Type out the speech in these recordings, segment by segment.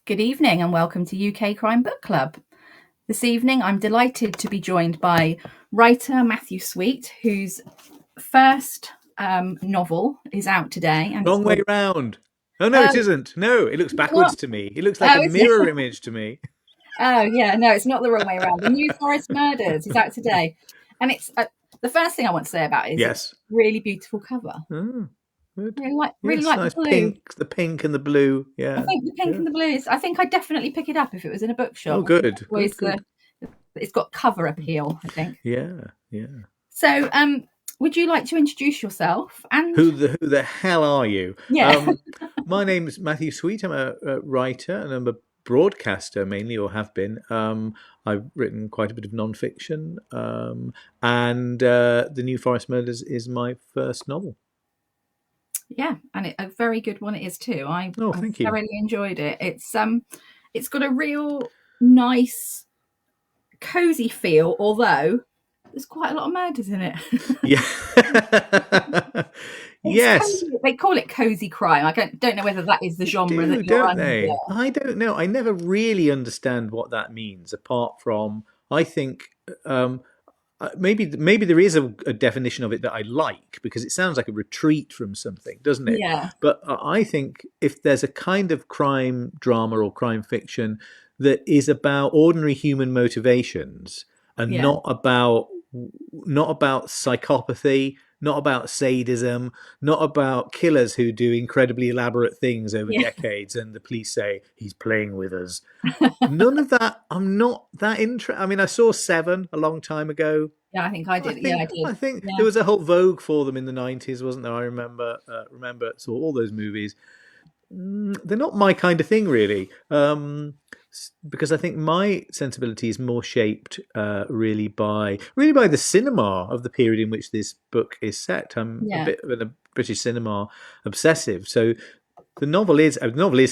Good evening and welcome to UK Crime Book Club. This evening I'm delighted to be joined by writer Matthew Sweet, whose first novel is out today. And it's Wrong way called, round. Oh, no, it oh, isn't. No, it looks not, backwards to me. It looks like a oh, is it? mirror image to me. Oh, yeah, no, it's not the wrong way around. The New Forest Murders is out today. And it's the first thing I want to say about it is it's Yes. a really beautiful cover. Oh, good. Really Yes, like the nice blue. pink, the pink and the blue. I Yeah, think the pink yeah. and the blue is, I think I'd definitely pick it up if it was in a bookshop. Oh, I think good, that's good, always good. it's got cover appeal, I think. Yeah, yeah. So, would you like to introduce yourself? And Who the hell are you? yeah, My name's Matthew Sweet. I'm a writer and I'm a broadcaster mainly, or have been. I've written quite a bit of non-fiction, and The New Forest Murders is my first novel. yeah, and a very good one it is too. Oh, I thank you. thoroughly enjoyed it. It's got a real nice, cozy feel, although there's quite a lot of murders in it. Yeah. It's Yes, cozy. They call it cozy crime. I don't know whether that is the they genre that do, you're don't under. they? I don't know. I never really understand what that means, apart from I think um, maybe there is a definition of it that I like because it sounds like a retreat from something, doesn't it? Yeah, But I think if there's a kind of crime drama or crime fiction that is about ordinary human motivations and yeah, not about psychopathy, not about sadism, not about killers who do incredibly elaborate things over yeah, decades and the police say he's playing with us. None of that. I'm not that interested. I mean, I saw Seven a long time ago. yeah. I think I I did. Yeah, I think did. I think Yeah, there was a whole vogue for them in the 90s, wasn't there? I remember saw all those movies. They're not my kind of thing, really, because I think my sensibility is more shaped really by the cinema of the period in which this book is set. I'm a yeah, bit of a British cinema obsessive, so the novel is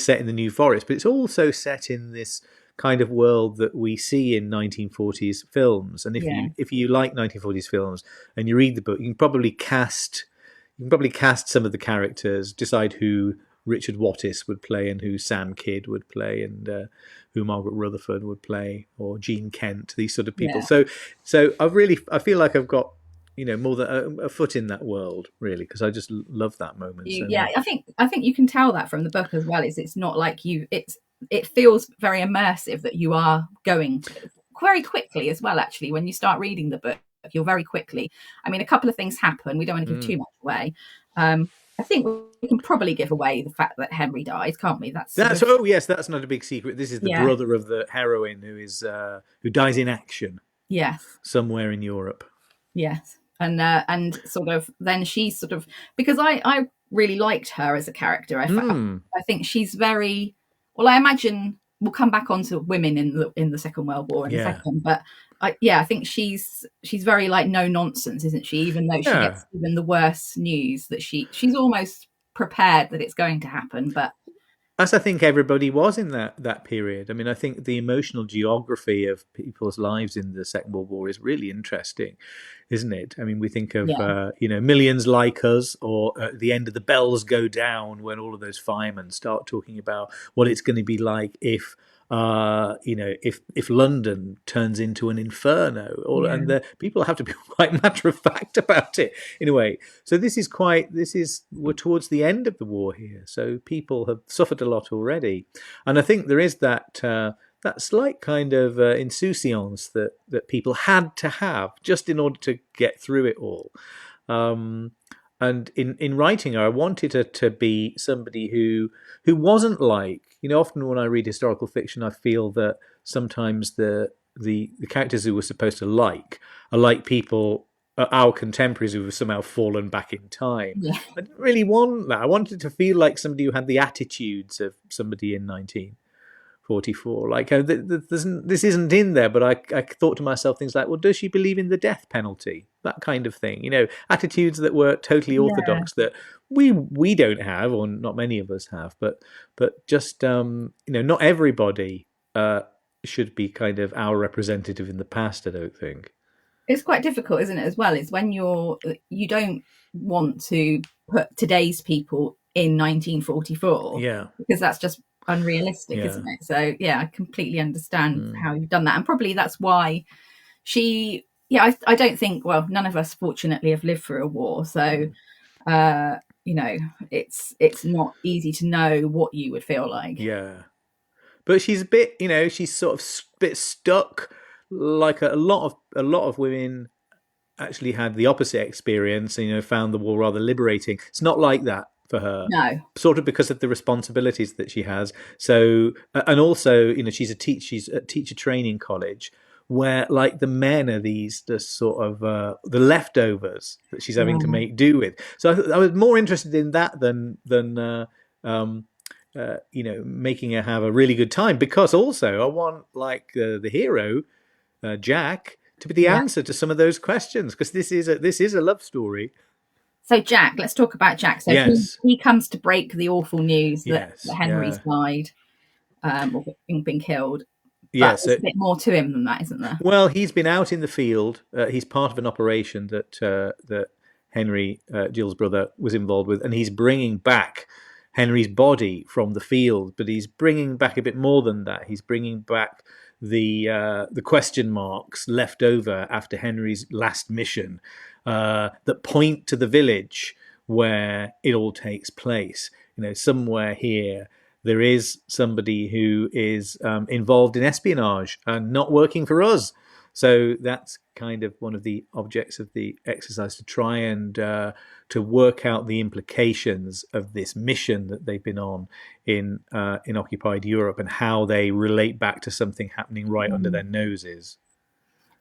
set in the New Forest, but it's also set in this kind of world that we see in 1940s films. And if yeah, you like 1940s films and you read the book, you can probably cast some of the characters, decide who Richard Wattis would play and who Sam Kidd would play and who Margaret Rutherford would play or Jean Kent, these sort of people. yeah. So I feel like I've got more than a foot in that world, really, because I just love that moment so Yeah, much. I think you can tell that from the book as well. Is it's not like it feels very immersive that you are going very quickly as well. Actually, when you start reading the book, you're very quickly. I mean, a couple of things happen. We don't want to give too Mm. much away. I think we can probably give away the fact that Henry dies, can't we? That's sort That's of oh yes, that's not a big secret. This is the yeah, brother of the heroine who dies in action yes, somewhere in Europe. yes, and sort of then she's sort of because I really liked her as a character. Mm. I think she's very well. I imagine we'll come back onto women in the Second World War in a Yeah, second, but I think she's very like no nonsense, isn't she? Even though she yeah. gets even the worst news that she's almost prepared that it's going to happen, but As I think everybody was in that period. I mean, I think the emotional geography of people's lives in the Second World War is really interesting, isn't it? I mean, we think of yeah, Millions Like Us, or at the end of The Bells Go Down, when all of those firemen start talking about what it's going to be like if London turns into an inferno, yeah, and the people have to be quite matter of fact about it in a way. So we're towards the end of the war here, so people have suffered a lot already, and I think there is that slight kind of insouciance that people had to have just in order to get through it all. Um, and in writing her, I wanted her to be somebody who wasn't like often when I read historical fiction, I feel that sometimes the characters who we're supposed to like are like people, our contemporaries who have somehow fallen back in time. yeah, I didn't really want that. I wanted to feel like somebody who had the attitudes of somebody in 1944. Like this isn't in there, but I thought to myself things like, well, does she believe in the death penalty? That kind of thing. Attitudes that were totally yeah. orthodox that we don't have, or not many of us have. But just not everybody should be kind of our representative in the past. I don't think. It's quite difficult, isn't it? As well, is when you don't want to put today's people in 1944 Yeah. because that's just unrealistic, Yeah. isn't it? So yeah, I completely understand Mm. how you've done that, and probably that's why she. Yeah, I don't think. Well, none of us, fortunately, have lived through a war, so uh, it's not easy to know what you would feel like. Yeah. But she's a bit, she's sort of bit stuck. Like a lot of women actually had the opposite experience, and found the war rather liberating. It's not like that for her, No, sort of because of the responsibilities that she has. So, and also, she's at teacher training college, where like the men are the sort of the leftovers that she's having to yeah, make do with. So I was more interested in that than um, making her have a really good time, because also I want like the hero, Jack, to be the yeah. answer to some of those questions, because this is a love story. So Jack, let's talk about Jack. So Yes, he comes to break the awful news that yes, Henry's yeah, died, or been killed. But yeah. there's So, a bit more to him than that, isn't there? well, he's been out in the field. He's part of an operation that Henry, Jill's brother, was involved with, and he's bringing back Henry's body from the field. But he's bringing back a bit more than that. He's bringing back the question marks left over after Henry's last mission, that point to the village where it all takes place. Somewhere here there is somebody who is involved in espionage and not working for us. So that's kind of one of the objects of the exercise, to try and to work out the implications of this mission that they've been on in occupied Europe, and how they relate back to something happening right under Mm. their noses.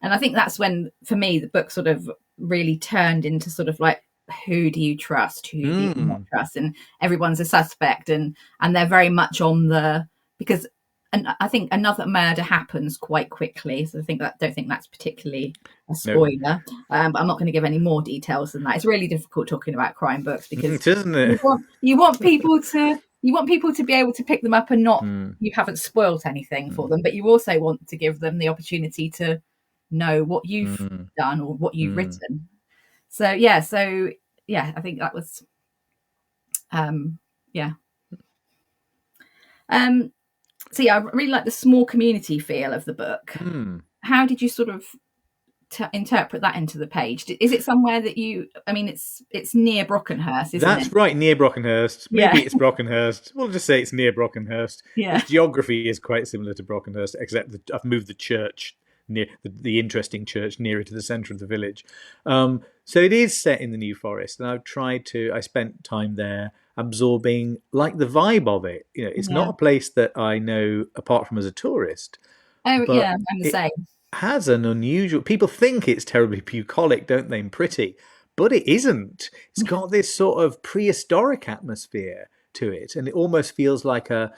And I think that's when, for me, the book sort of really turned into sort of like, who do you trust? Who do you not Mm. trust? And everyone's a suspect, and they're very much on the because. And I think another murder happens quite quickly, so don't think that's particularly a No, spoiler. But I'm not going to give any more details than that. It's really difficult talking about crime books because isn't it? you want people to be able to pick them up and not Mm. you haven't spoilt anything for Mm. them, but you also want to give them the opportunity to know what you've Mm. done or what you've Mm. written. So yeah, I think that was yeah. Um, so yeah, I really like the small community feel of the book. Mm. How did you sort of interpret that into the page? Is it somewhere that you? I mean, it's near Brockenhurst, isn't it? That's right, near Brockenhurst. Yeah, Maybe it's Brockenhurst. We'll just say it's near Brockenhurst. yeah, Its geography is quite similar to Brockenhurst, except that I've moved the church near the interesting church nearer to the centre of the village. So it is set in the New Forest, and I spent time there absorbing like the vibe of it. It's yeah. not a place that I know apart from as a tourist, Oh yeah, but I'm the it same. has an unusual. People think it's terribly bucolic, don't they, and pretty, but it isn't. It's got this sort of prehistoric atmosphere to it, and it almost feels like a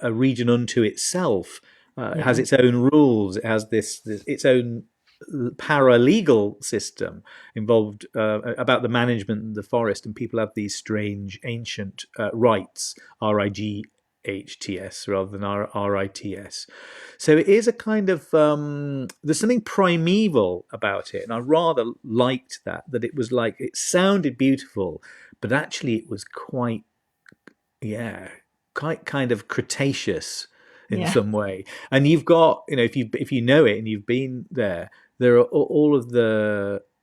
region unto itself. It Yeah, has its own rules. It has this its own paralegal system involved about the management of the forest, and people have these strange ancient rights, RIGHTS rather than RITS. So it is a kind of there's something primeval about it, and I rather liked that it was like it sounded beautiful, but actually it was quite, yeah, quite kind of Cretaceous in yeah, some way. And you've got, if you know it and you've been there, there are all of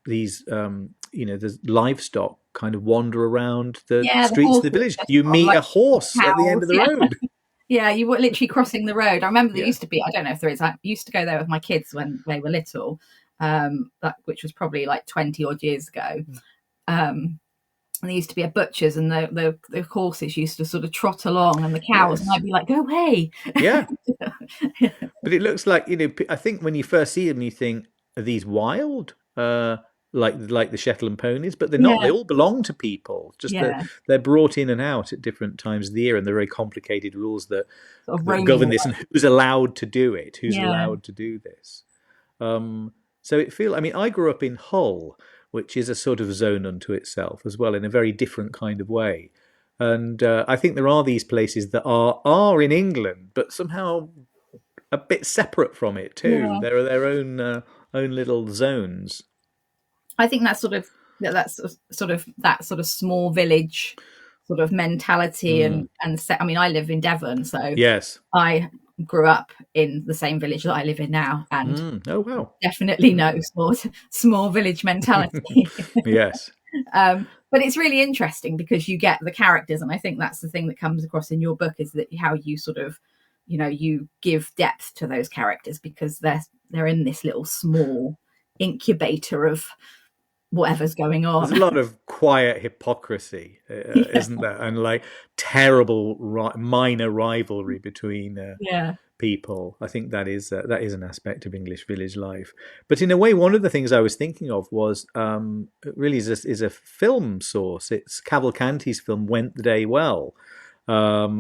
these the livestock kind of wander around the yeah. The streets of the horses village. just You sort of meet like a horse at the end cows. of the Yeah, road. yeah. You were literally crossing the road. I remember there Yeah. used to be. I don't know if there is. I used to go there with my kids when they were little, which was probably like 20 odd years ago. And there used to be a butcher's, and the horses used to sort of trot along, and the cows, and Yes. I'd be like, "Go away!" Yeah. But it looks like, I think when you first see them, you think, are these wild? Like the Shetland ponies, but they're not. Yeah, They all belong to people. Just that yeah, they're brought in and out at different times of the year, and there are very complicated rules that sort of that roaming govern this, away. and who's allowed to do it, who's Yeah, allowed to do this. So I mean, I grew up in Hull, which is a sort of zone unto itself as well, in a very different kind of way. And I think there are these places that are in England, but somehow a bit separate from it too. yeah. There are their own little zones. I think that's sort of that sort of small village sort of mentality and set. I mean, I live in Devon, so Yes. I grew up in the same village that I live in now, and Oh, wow. definitely know small village mentality. Yes. But it's really interesting because you get the characters, and I think that's the thing that comes across in your book, is that how you sort of, you give depth to those characters because they're in this little small incubator of whatever's going There's a on. lot of quiet hypocrisy, Yeah, isn't there? And like terrible minor rivalry between yeah. people. I think that is an aspect of English village life. But in a way, one of the things I was thinking of was really is a film source. It's Cavalcanti's film "Went the Day Well,"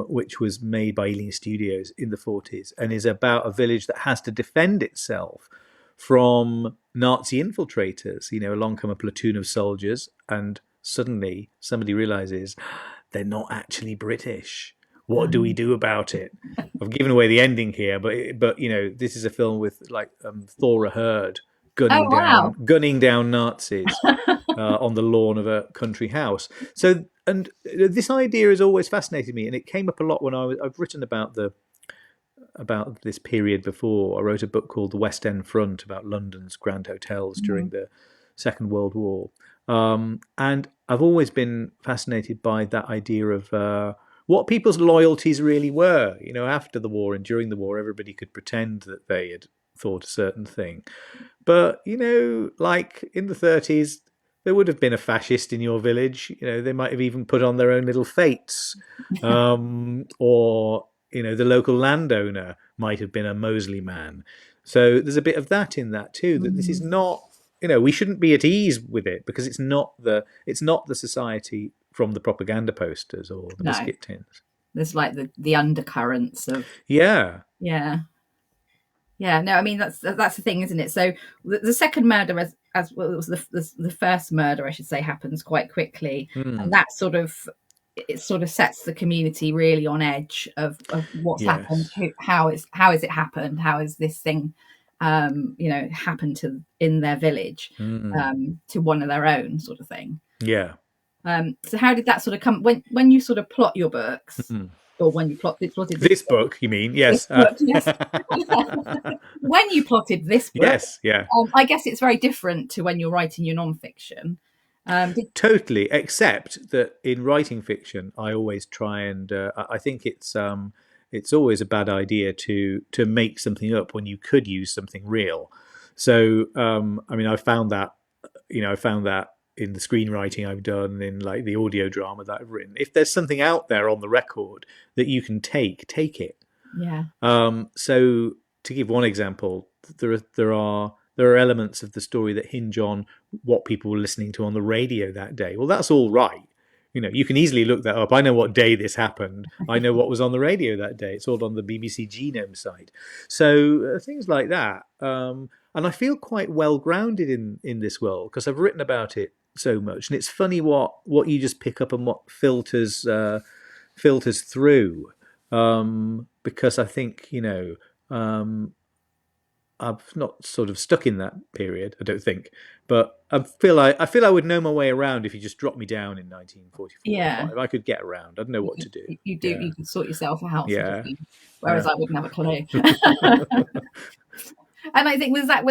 which was made by Ealing Studios in the 40s, and is about a village that has to defend itself from Nazi infiltrators. Along come a platoon of soldiers, and suddenly somebody realizes they're not actually British. What do we do about it? I've given away the ending here, but this is a film with like Thora Hird Oh wow. gunning down Nazis on the lawn of a country house. So, and this idea has always fascinated me, and it came up a lot when I've written about this period before. I wrote a book called The West End Front about London's grand hotels during the Second World War, and I've always been fascinated by that idea of what people's loyalties really were. After the war and during the war, everybody could pretend that they had thought a certain thing. But, like in the 30s, there would have been a fascist in your village. They might have even put on their own little fates. Or, the local landowner might have been a Mosley man. So there's a bit of that in that too, that this is not, we shouldn't be at ease with it because it's not the society from the propaganda posters or the biscuit tins. There's like the undercurrents of Yeah. No, I mean that's the thing, isn't it? So the second murder, as well, it was the first murder, I should say, happens quite quickly, and that sort of sets the community really on edge of what's happened, how is it happened, how is this thing happened in their village, to one of their own, sort of thing. Yeah. So how did that sort of come when you sort of plot your books, or when you plotted this book? You mean? Yes. Book, yes. When you plotted this book, yes, yeah. I guess it's very different to when you're writing your non-fiction. Totally, except that in writing fiction, I always try and I think it's always a bad idea to make something up when you could use something real. So I mean, I found that in the screenwriting I've done, in like the audio drama that I've written. If there's something out there on the record that you can take it. Yeah. So to give one example, there are elements of the story that hinge on what people were listening to on the radio that day. Well, that's all right. You can easily look that up. I know what day this happened. I know what was on the radio that day. It's all on the BBC Genome site. So things like that. And I feel quite well grounded in this world because I've written about it so much. And it's funny what you just pick up and what filters through. Because I think, I've not sort of stuck in that period, I don't think, but I feel I would know my way around if you just dropped me down in 1944. Yeah. I could get around. I'd know what to do. You do. Yeah. You can sort yourself out. Yeah. Sort of thing, whereas I wouldn't have a clue. And I think is that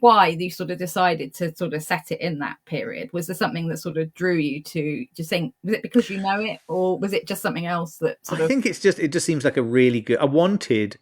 why you sort of decided to sort of set it in that period? Was there something that sort of drew you to just think? Was it because you know it, or was it just something else that I think it just seems like a really good. I wanted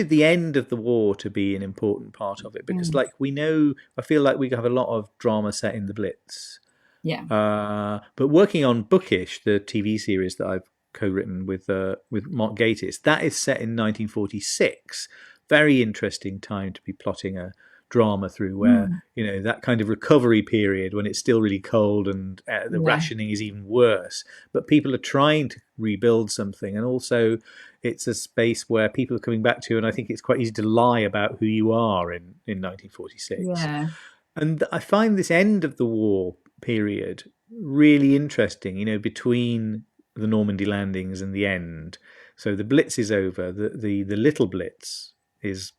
the end of the war to be an important part of it because, like we know, I feel like we have a lot of drama set in the Blitz. Yeah. But working on Bookish, the TV series that I've co-written with Mark Gatiss, that is set in 1946. Very interesting time to be plotting a drama through, where that kind of recovery period when it's still really cold and the rationing is even worse, but people are trying to rebuild something, and also it's a space where people are coming back to, and I think it's quite easy to lie about who you are in 1946. Yeah. And I find this end of the war period really interesting, between the Normandy landings and the end. So the Blitz is over, the little Blitz is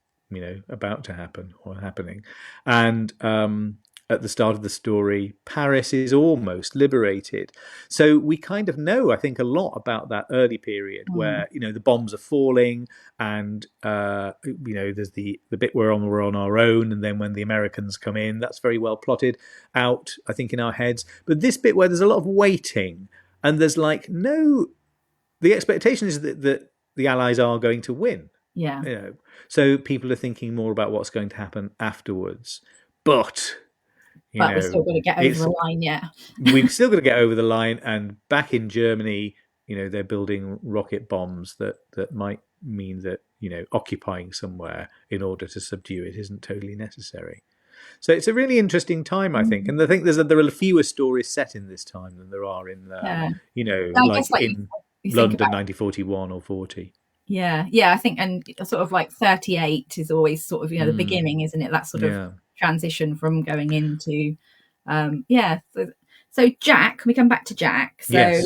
about to happen or happening, and at the start of the story, Paris is almost liberated. So we kind of know, I think, a lot about that early period where, the bombs are falling and, there's the bit where we're on our own. And then when the Americans come in, that's very well plotted out, I think, in our heads. But this bit where there's a lot of waiting and there's like the expectation is that the Allies are going to win. Yeah. So people are thinking more about what's going to happen afterwards. But we're still going to get over the line yet. We've still got to get over the line. And back in Germany, they're building rocket bombs that might mean that, occupying somewhere in order to subdue it isn't totally necessary. So it's a really interesting time, I think. And I think there are fewer stories set in this time than there are in, in London 1941 or 40. Yeah, I think, and sort of like 38 is always sort of, the beginning, isn't it? That sort of transition from going into, So Jack, we come back to Jack. So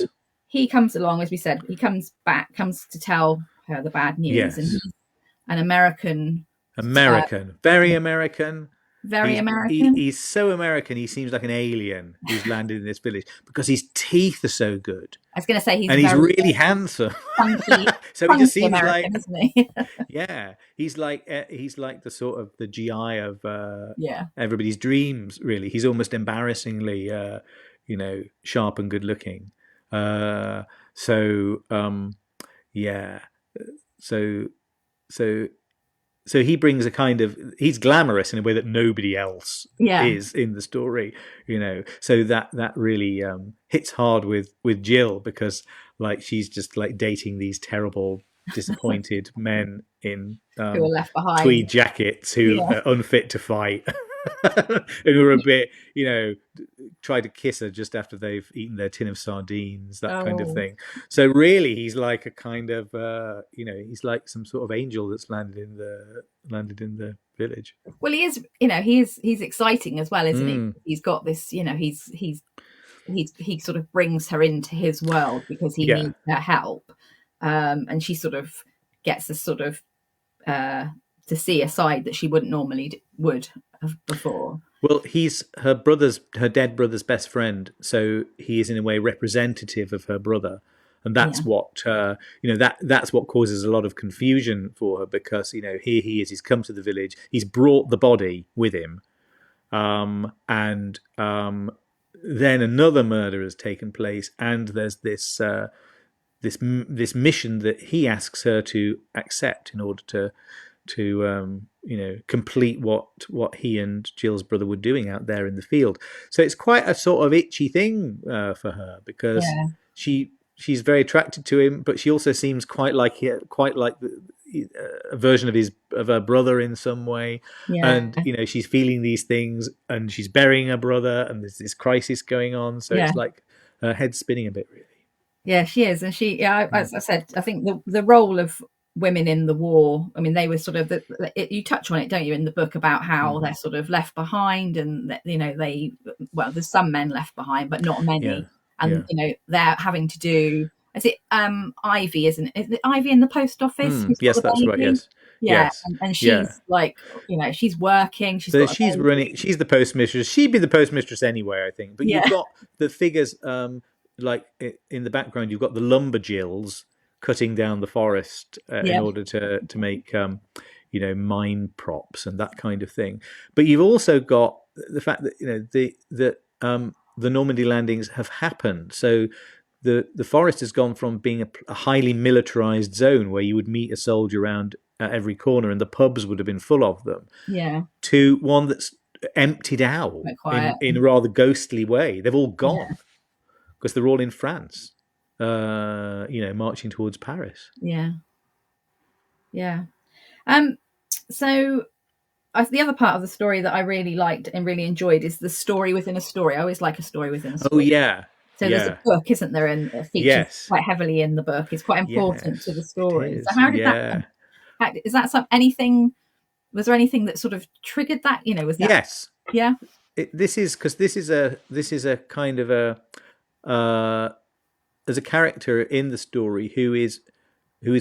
he comes along, as we said, he comes to tell her the bad news. And he's an American. Very American. Very American. He's so American. He seems like an alien who's landed in this village because his teeth are so good. I was going to say he's really handsome. Funky, so he just seems American, like, isn't he? he's like the sort of the GI of everybody's dreams. Really, he's almost embarrassingly, sharp and good looking. So he brings a kind of, he's glamorous in a way that nobody else is in the story, So that really hits hard with Jill because like she's just like dating these terrible, disappointed men in who are left behind, tweed jackets who are unfit to fight. Who are a bit, try to kiss her just after they've eaten their tin of sardines, that kind of thing. So really, he's like a kind of, he's like some sort of angel that's landed in the village. Well, he is, he's exciting as well, isn't he? He's got this, he sort of brings her into his world because he needs her help, and she sort of gets a sort of to see a side that she wouldn't normally would have before. Well, he's her dead brother's best friend, so he is in a way representative of her brother, and that's what that's what causes a lot of confusion for her because here he is, he's come to the village, he's brought the body with him, and then another murder has taken place, and there's this mission that he asks her to accept in order to complete what he and Jill's brother were doing out there in the field. So it's quite a sort of itchy thing for her because she's very attracted to him, but she also seems quite like a version of her brother in some way. And she's feeling these things, and she's burying her brother, and there's this crisis going on. So it's like her head's spinning a bit, really. Yeah, she is, and as I said, I think the role of women in the war, I mean, they were sort of you touch on it, don't you, in the book about how they're sort of left behind, and there's some men left behind but not many, and they're having to do, is it Ivy, isn't it? Is it Ivy in the post office? Yes, that's right. Yes. And she's like, she's working, she's running, she's the postmistress. She'd be the postmistress anyway, I think, but you've got the figures like in the background, you've got the lumberjills cutting down the forest in order to make mine props and that kind of thing. But you've also got the fact that the Normandy landings have happened. So the forest has gone from being a highly militarized zone where you would meet a soldier around at every corner and the pubs would have been full of them, to one that's emptied out in a rather ghostly way. They've all gone because they're all in France. Marching towards Paris. So the other part of the story that I really liked and really enjoyed is the story within a story. I always like a story within a story. So there's a book, isn't there, and it features quite heavily in the book. It's quite important to the story. So how did that? Is that anything? Was there anything that sort of triggered that? Was that? Yes. Yeah. This is a kind of a. There's a character in the story who is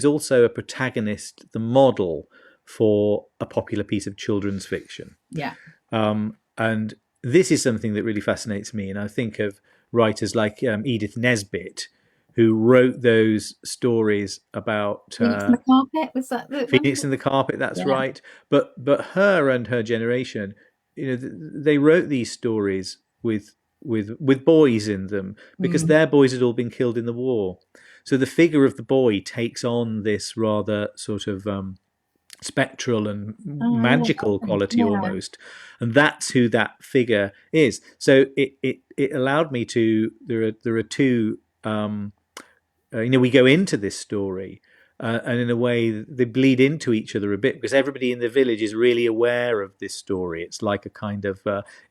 also a protagonist, the model for a popular piece of children's fiction. Yeah. And this is something that really fascinates me, and I think of writers like Edith Nesbit, who wrote those stories about Phoenix and the Carpet, was that the one? Phoenix in the Carpet. That's Yeah. right. But her and her generation, they wrote these stories with boys in them because Mm. their boys had all been killed in the war. So the figure of the boy takes on this rather sort of spectral and Oh, magical quality yeah. almost, and that's who that figure is. So it allowed me to. There are two. We go into this story, and in a way they bleed into each other a bit because everybody in the village is really aware of this story. It's like a kind of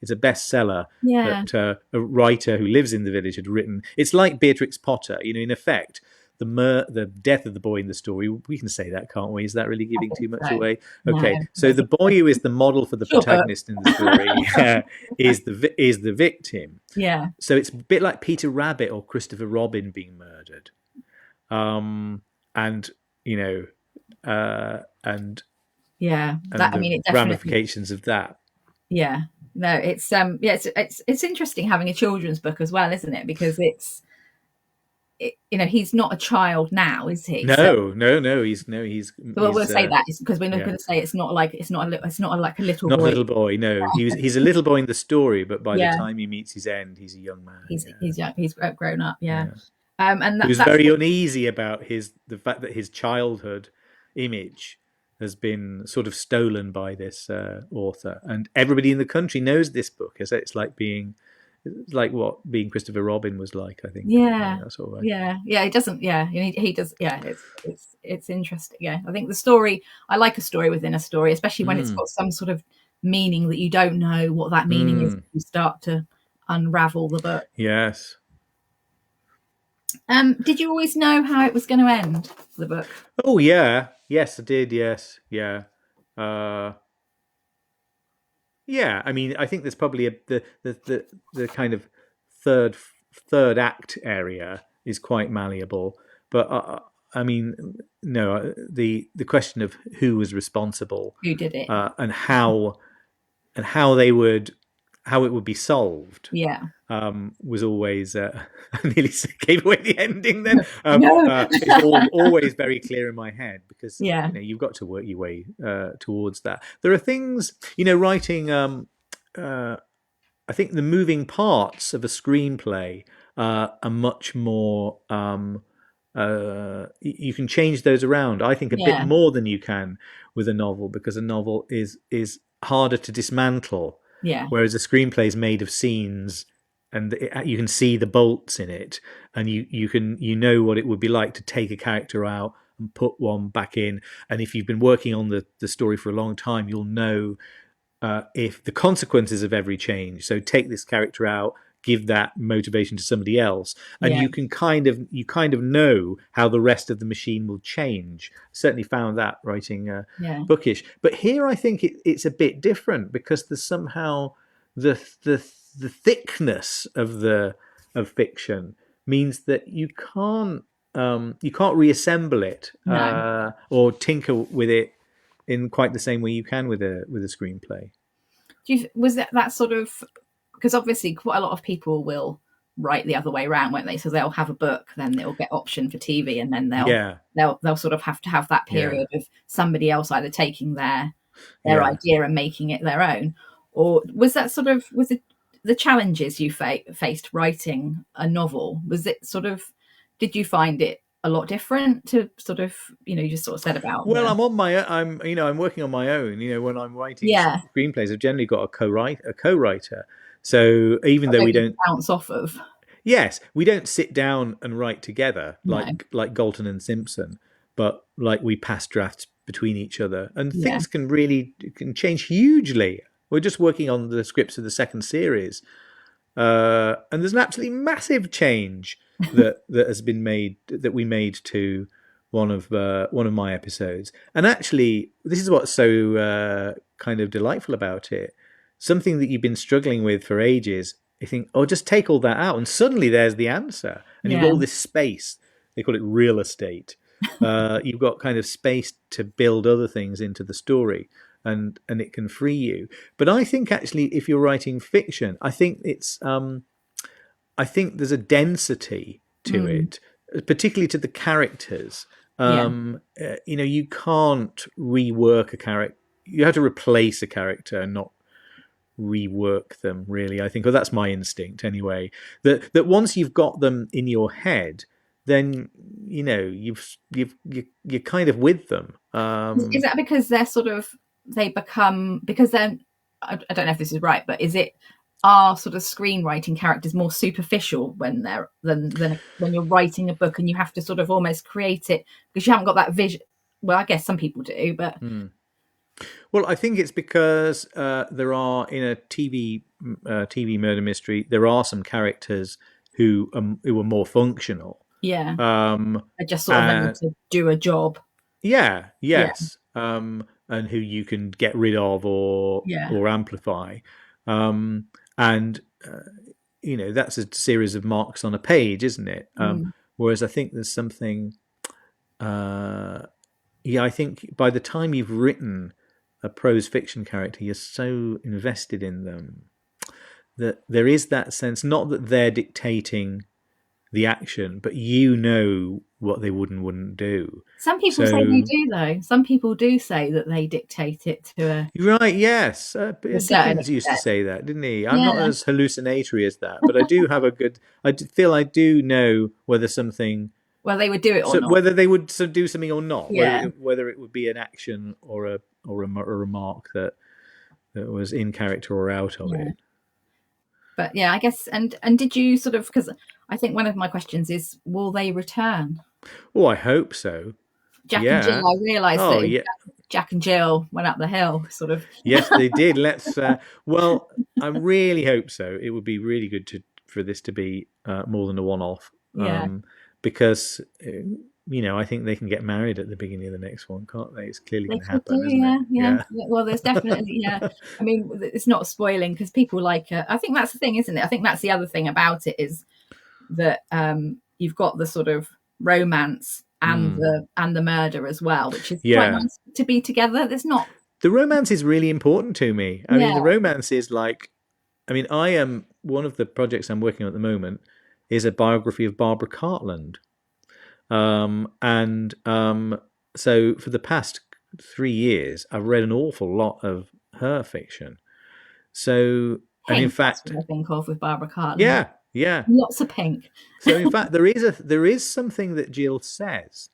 it's a bestseller Yeah. that a writer who lives in the village had written. It's like Beatrix Potter, in effect. The death of the boy in the story, we can say that, can't we? Is that really I giving think too much so. away? No, Okay, so that's the a boy who is the model for the short book. protagonist in the story is the victim. Yeah. So it's a bit like Peter Rabbit or Christopher Robin being murdered, and you know, and Yeah. That, I the mean, it definitely, ramifications of that. yeah. No, it's yeah, it's interesting having a children's book as well, isn't it? Because he's not a child now, is he? So No. well, we'll He's say that because we're not yeah, going to say it's not like a little not a boy. little boy. No, he's a little boy in the story, but by the Yeah, time he meets his end, he's a young man. he's young, he's grown up. Yeah, Yeah. and He was that's very uneasy about the fact that his childhood image has been sort of stolen by this author, and everybody in the country knows this book. It's like what being Christopher Robin was like. I think yeah, that sort of way. yeah. He doesn't. Yeah, he does. Yeah, it's interesting. Yeah, I think the story. I like a story within a story, especially when it's Mm, got some sort of meaning that you don't know what that meaning is. mm, You start to unravel the book. yes. Did you always know how it was going to end, the book? Oh yeah. Yes, I did. Yes. Yeah. Uh, yeah. I mean, I think there's probably the kind of third third act area is quite malleable, but I mean, no, the question of who was responsible Who did it? and how they would how it would be solved Yeah. was always I nearly gave away the ending then. No. It's always very clear in my head because Yeah. you've got to work your way towards that. There are things writing. I think the moving parts of a screenplay are much more. You can change those around. I think a bit Yeah. more than you can with a novel because a novel is harder to dismantle, Yeah. whereas a screenplay is made of scenes, and you can see the bolts in it, and you can know what it would be like to take a character out and put one back in. And if you've been working on the story for a long time, you'll know if the consequences of every change. So take this character out, give that motivation to somebody else, and Yeah. you kind of know how the rest of the machine will change. I certainly found that writing Yeah. Bookish, but here I think it's a bit different because there's somehow the thickness of fiction means that you can't reassemble it No. or tinker with it in quite the same way you can with a screenplay. Was that sort of, because obviously quite a lot of people will write the other way around, won't they? So they'll have a book, then it'll get optioned for TV, and then Yeah, they'll sort of have to have that yeah, period of somebody else either taking their yeah. idea and making it their own. Or was that sort of, was it the challenges you faced writing a novel? Was it sort of, did you find it a lot different to sort of, you just sort of said about Well, the, I'm working on my own. When I'm writing yeah, screenplays, I've generally got a co-writer. So even I though don't we need to don't, bounce off of. yes, we don't sit down and write together No. like Galton and Simpson, but like we pass drafts between each other, and Yeah. things can change hugely. We're just working on the scripts of the second series, and there's an absolutely massive change that has been made that we made to one of my episodes. And actually, this is what's so kind of delightful about it. Something that you've been struggling with for ages. You think, oh, just take all that out, and suddenly there's the answer, and you've got Yeah. all this space. They call it real estate. You've got kind of space to build other things into the story. and it can free you. But I think actually, if you're writing fiction, I think I think there's a density to Mm. it, particularly to the characters. Yeah. You can't rework a character. You have to replace a character and not rework them, really. I think, or that's my instinct anyway. That once you've got them in your head, then you're kind of with them. Is that because they're sort of they become because then I don't know if this is right, but is it are sort of screenwriting characters more superficial when they're than when you're writing a book and you have to sort of almost create it because you haven't got that vision? Well, I guess some people do, but Well, I think it's because there are in a TV murder mystery there are some characters who are more functional. yeah, Um, they're just sort of there and to do a job. yeah, Yeah, yes, and who you can get rid of yeah, or amplify, and that's a series of marks on a page, isn't it? Whereas I think there's something, I think by the time you've written a prose fiction character, you're so invested in them that there is that sense, not that they're dictating the action, but what they would and wouldn't do. some people say they do though. Some people do say that they dictate it to Right, yes. a certain Dickens used to extent. say that, didn't he? I'm not Yeah, as hallucinatory as that, but I do have feel I do know whether something, well, they would do it or so not. whether they would do something or not, Yeah, whether it would be an action or a remark that was in character or out of yeah. it. But yeah, I guess and did you sort of because I think one of my questions is will they return? Oh, I hope so. Jack and Jill, Yeah. I realised Oh, that yeah. Jack and Jill went up the hill, sort of. Yes, they did. Let's. Well, I really hope so. It would be really good for this to be more than a one-off, Yeah, because I think they can get married at the beginning of the next one, can't they? It's clearly they going to could do. happen, isn't it? Yeah. Well, there's definitely I mean, it's not spoiling because people like. I think that's the thing, isn't it? I think that's the other thing about it is that you've got the sort of romance and the murder as well, which is quite Yeah. nice to be together. There's not. The romance is really important to me. I mean, Yeah. the romance is like. I mean, I am one of the projects I'm working on at the moment is a biography of Barbara Cartland. So for the past 3 years, I've read an awful lot of her fiction. So, and in Pink, that's fact, what I think of with Barbara Cartland. yeah. Lots of pink. So in fact, there is something that Jill says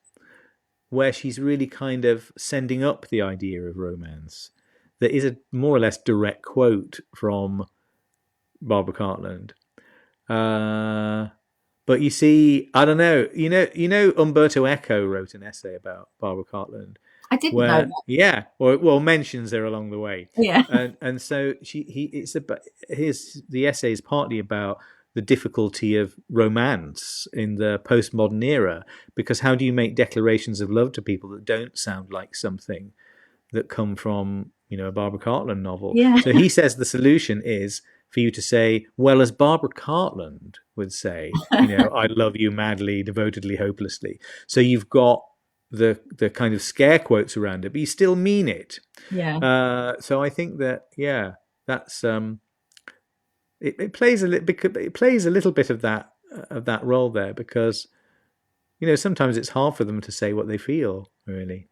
where she's really kind of sending up the idea of romance. That is a more or less direct quote from Barbara Cartland. But you see, I don't know. Umberto Eco wrote an essay about Barbara Cartland. I didn't know that. Yeah, well, mentions her along the way. Yeah. And so the essay is partly about the difficulty of romance in the postmodern era, because how do you make declarations of love to people that don't sound like something that come from a Barbara Cartland novel? Yeah. So he says the solution is for you to say, well, as Barbara Cartland would say, I love you madly, devotedly, hopelessly. So you've got the kind of scare quotes around it, but you still mean it. Yeah. So I think that that's it plays a little bit of that role there, because sometimes it's hard for them to say what they feel, really.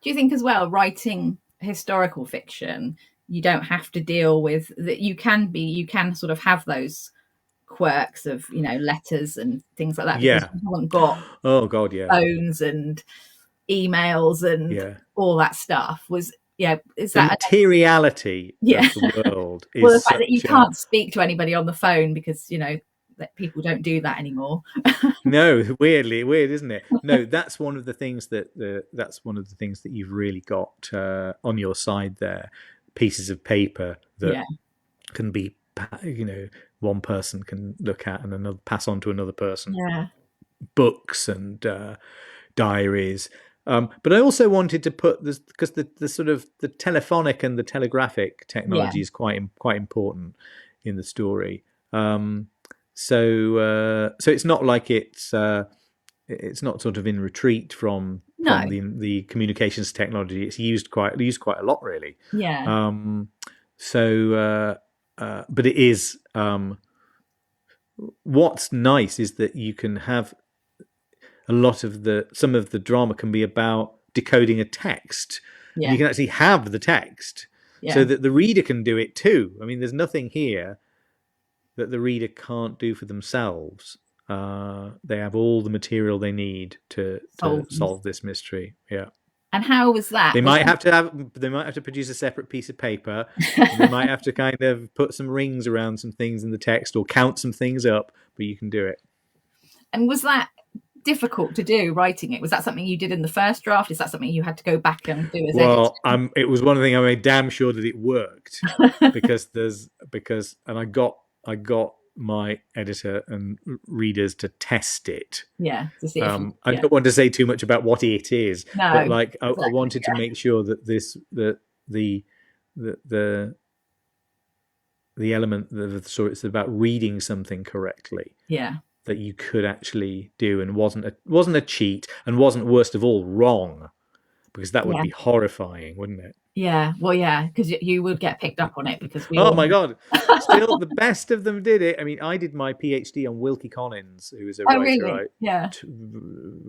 Do you think as well, writing historical fiction, you don't have to deal with that? You can sort of have those quirks of letters and things like that, because you haven't got oh god, yeah, phones and emails and all that stuff. Is the materiality of the world is well, the fact that you can't speak to anybody on the phone because that people don't do that anymore. No, weird, isn't it? No, that's one of the things that you've really got on your side there. Pieces of paper that can be, one person can look at and another pass on to another person. Yeah. Books and diaries. But I also wanted to put this, because the sort of the telephonic and the telegraphic technology is quite important in the story. So it's not like it's not sort of in retreat from No. from the communications technology. It's used quite a lot, really. Yeah. But it is. What's nice is that you can have some of the drama can be about decoding a text, and Yeah. you can actually have the text, so Yeah. that the reader can do it too. I mean, there's nothing here that the reader can't do for themselves. They have all the material they need to Solved. solve this mystery. Yeah. And how was that? They might have to produce a separate piece of paper, and they might have to kind of put some rings around some things in the text or count some things up, but you can do it. And was that difficult to do, writing it? Was that something you did in the first draft? Is that something you had to go back and do as well it was one thing I made damn sure that it worked because I got my editor and readers to test it. Yeah, to see if you, I don't want to say too much about what it is, no, but like exactly, I wanted to make sure that the element it's about reading something correctly. Yeah. That you could actually do and wasn't a cheat and wasn't, worst of all, wrong, because that would be horrifying, wouldn't it? Yeah, well, yeah, because you would get picked up on it because we. Oh my God! Still, the best of them did it. I mean, I did my PhD on Wilkie Collins, who was a writer I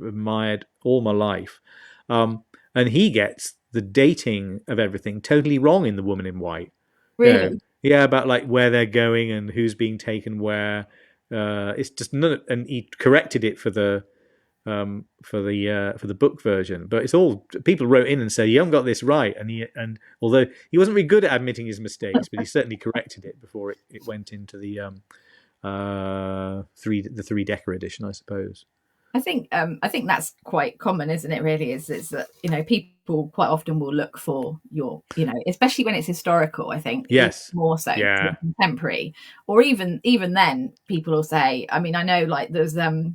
admired all my life, and he gets the dating of everything totally wrong in The Woman in White. Really? Yeah, about like where they're going and who's being taken where. It's just none, and he corrected it for the book version. But it's all people wrote in and said you haven't got this right, and although he wasn't very good at admitting his mistakes, but he certainly corrected it before it went into the 3-decker edition, I suppose. I think that's quite common, isn't it? Really, is that people quite often will look for your especially when it's historical. I think more so contemporary, or even then people will say. I mean, I know like there's I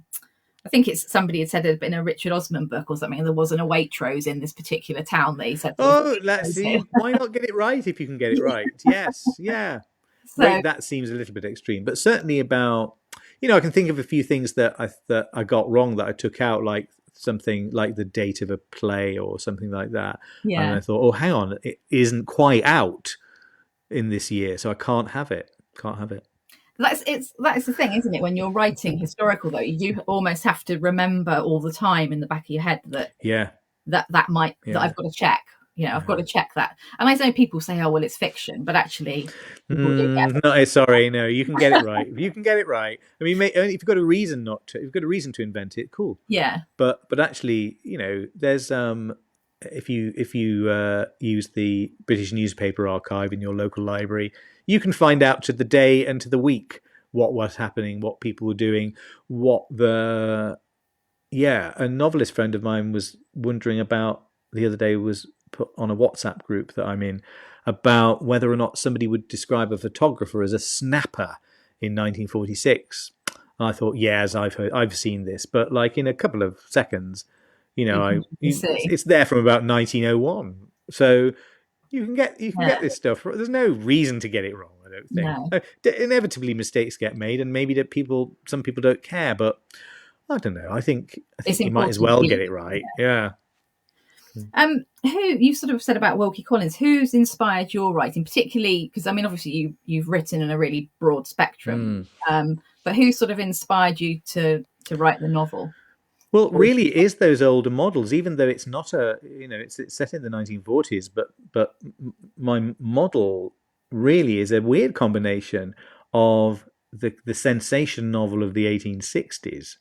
think it's somebody had said there'd been a Richard Osman book or something, and there wasn't a Waitrose in this particular town. They said, let's see, why not get it right if you can get it right? Yes, yeah. So, that seems a little bit extreme, but certainly about. I can think of a few things that I got wrong that I took out, like something like the date of a play or something like that. Yeah. And I thought, oh, hang on, it isn't quite out in this year, so I can't have it. That is the thing, isn't it? When you're writing historical, though, you almost have to remember all the time in the back of your head that that I've got to check. I've got to check that. And I know people say, "Oh, well, it's fiction," but actually, no, sorry, no, you can get it right. You can get it right. I mean, if you've got a reason if you've got a reason to invent it, cool. Yeah. But actually, there's if you use the British Newspaper Archive in your local library, you can find out to the day and to the week what was happening, what people were doing, a novelist friend of mine was wondering about the other day, was put on a WhatsApp group that I'm in, about whether or not somebody would describe a photographer as a snapper in 1946. And I thought, yes, I've seen this, but like in a couple of seconds, it's there from about 1901. So you can get this stuff. There's no reason to get it wrong, I don't think. No. Inevitably, mistakes get made, and maybe some people don't care, but I don't know. I think you might as well get it right. Yeah. Who you sort of said about Wilkie Collins? Who's inspired your writing, particularly because I mean, obviously you've written in a really broad spectrum, but who sort of inspired you to write the novel? Well, really, it is those older models, even though it's not it's set in the 1940s, but my model really is a weird combination of the sensation novel of the 1860s.